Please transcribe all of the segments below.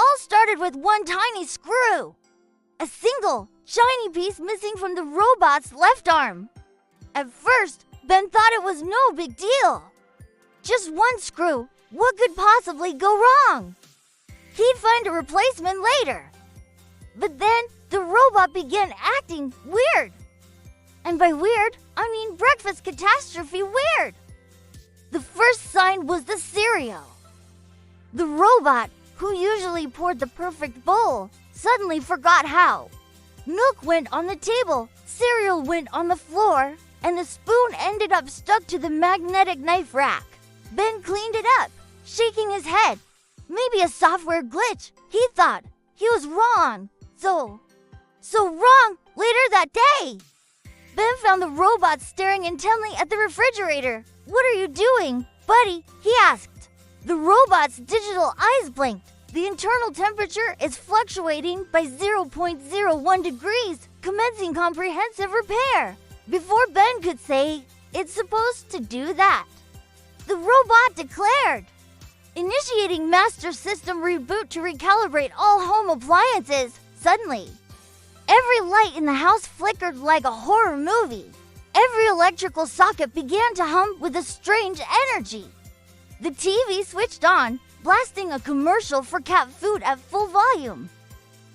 all started with one tiny screw. A single, shiny piece missing from the robot's left arm. At first, Ben thought it was no big deal. Just one screw. What could possibly go wrong? He'd find a replacement later. But then, the robot began acting weird. And by weird, I mean breakfast catastrophe weird. The first sign was the cereal. The robot, who usually poured the perfect bowl, suddenly forgot how. Milk went on the table, cereal went on the floor, and the spoon ended up stuck to the magnetic knife rack. Ben cleaned it up, shaking his head. Maybe a software glitch, he thought. He was wrong. So wrong later that day. Ben found the robot staring intently at the refrigerator. "What are you doing, buddy?" he asked. The robot's digital eyes blinked. The internal temperature is fluctuating by 0.01 degrees, commencing comprehensive repair. Before Ben could say, "It's supposed to do that," the robot declared, "Initiating master system reboot to recalibrate all home appliances." Suddenly, every light in the house flickered like a horror movie. Every electrical socket began to hum with a strange energy. The TV switched on, blasting a commercial for cat food at full volume.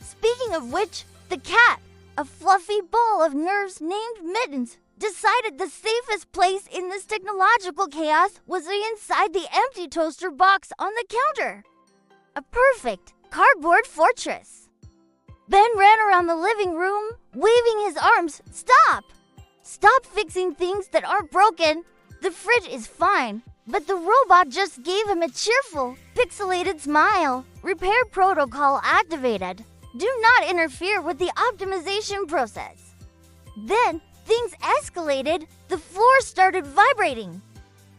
Speaking of which, the cat, a fluffy ball of nerves named Mittens, decided the safest place in this technological chaos was inside the empty toaster box on the counter. A perfect cardboard fortress. Ben ran around the living room, waving his arms. "Stop! Stop fixing things that aren't broken. The fridge is fine." But the robot just gave him a cheerful, pixelated smile. "Repair protocol activated. Do not interfere with the optimization process." Then things escalated. The floor started vibrating.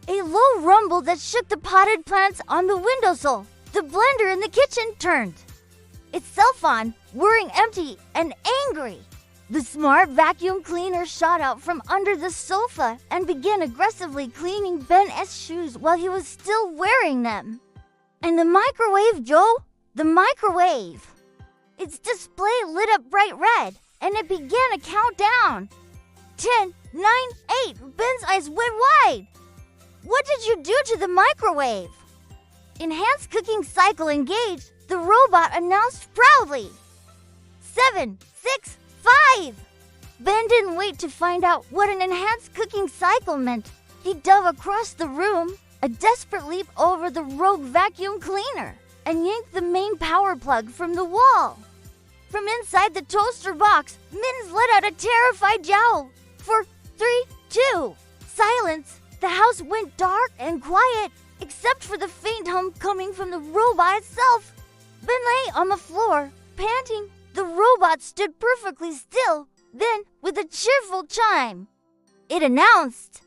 A low rumble that shook the potted plants on the windowsill. The blender in the kitchen turned itself on, whirring empty and angry. The smart vacuum cleaner shot out from under the sofa and began aggressively cleaning Ben's shoes while he was still wearing them. And the microwave, Joe? The microwave. Its display lit up bright red, and it began a countdown. 10, 9, 8. Ben's eyes went wide. "What did you do to the microwave?" "Enhanced cooking cycle engaged," the robot announced proudly. 7, 6, 5. Ben didn't wait to find out what an enhanced cooking cycle meant. He dove across the room, a desperate leap over the rogue vacuum cleaner, and yanked the main power plug from the wall. From inside the toaster box, Mittens let out a terrified yowl. 4, 3, 2. Silence. The house went dark and quiet, except for the faint hum coming from the robot itself. Ben lay on the floor, panting. The robot stood perfectly still. Then, with a cheerful chime, it announced,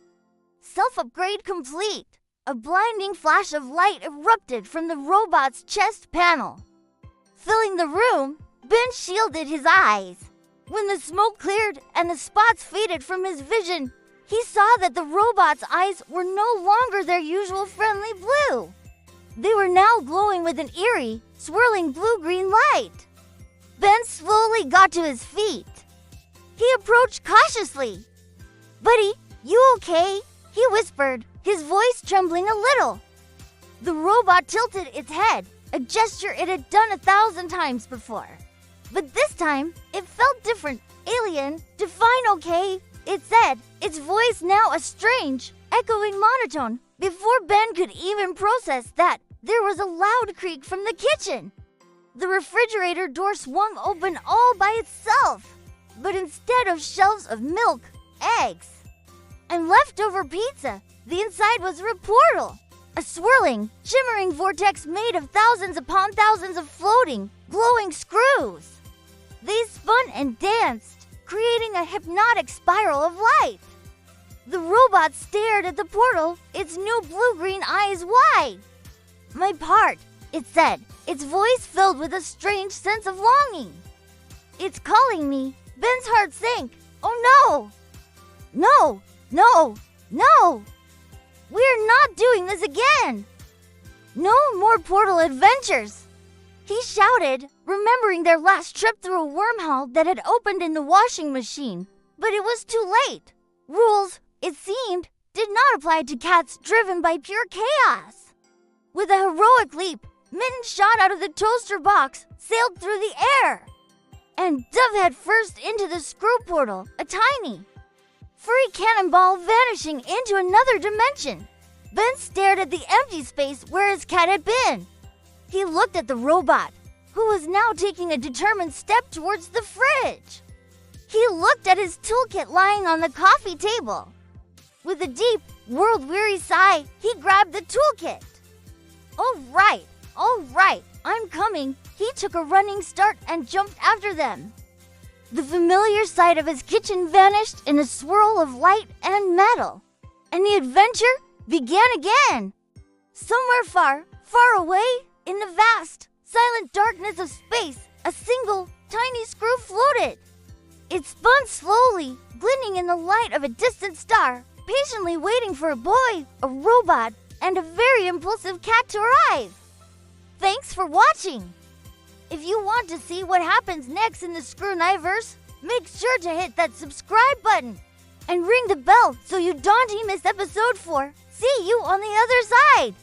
"Self-upgrade complete." A blinding flash of light erupted from the robot's chest panel. Filling the room, Ben shielded his eyes. When the smoke cleared and the spots faded from his vision, he saw that the robot's eyes were no longer their usual friendly blue. They were now glowing with an eerie, swirling blue-green light. Ben slowly got to his feet. He approached cautiously. "Buddy, you okay?" he whispered, his voice trembling a little. The robot tilted its head, a gesture it had done 1,000 times before. But this time, it felt different. "Alien, define okay," it said, its voice now a strange, echoing monotone. Before Ben could even process that, there was a loud creak from the kitchen. The refrigerator door swung open all by itself. But instead of shelves of milk, eggs, and leftover pizza, the inside was a portal. A swirling, shimmering vortex made of thousands upon thousands of floating, glowing screws. They spun and danced, creating a hypnotic spiral of light. The robot stared at the portal, its new blue-green eyes wide. "My part," it said, its voice filled with a strange sense of longing. "It's calling me." Ben's heart sank. "Oh no! No! No! No! We're not doing this again! No more portal adventures!" He shouted, remembering their last trip through a wormhole that had opened in the washing machine. But it was too late. Rules, it seemed, did not apply to cats driven by pure chaos. With a heroic leap, Mitten shot out of the toaster box, sailed through the air, and dove head first into the screw portal, a tiny, furry cannonball vanishing into another dimension. Ben stared at the empty space where his cat had been. He looked at the robot, who was now taking a determined step towards the fridge. He looked at his toolkit lying on the coffee table. With a deep, world-weary sigh, he grabbed the toolkit. All right, I'm coming. He took a running start and jumped after them. The familiar sight of his kitchen vanished in a swirl of light and metal, and the adventure began again. Somewhere far, far away, in the vast, silent darkness of space, a single, tiny screw floated. It spun slowly, glinting in the light of a distant star, patiently waiting for a boy, a robot, and a very impulsive cat to arrive. Thanks for watching! If you want to see what happens next in the Screw-Niverse, make sure to hit that subscribe button and ring the bell so you don't miss episode 4. See you on the other side!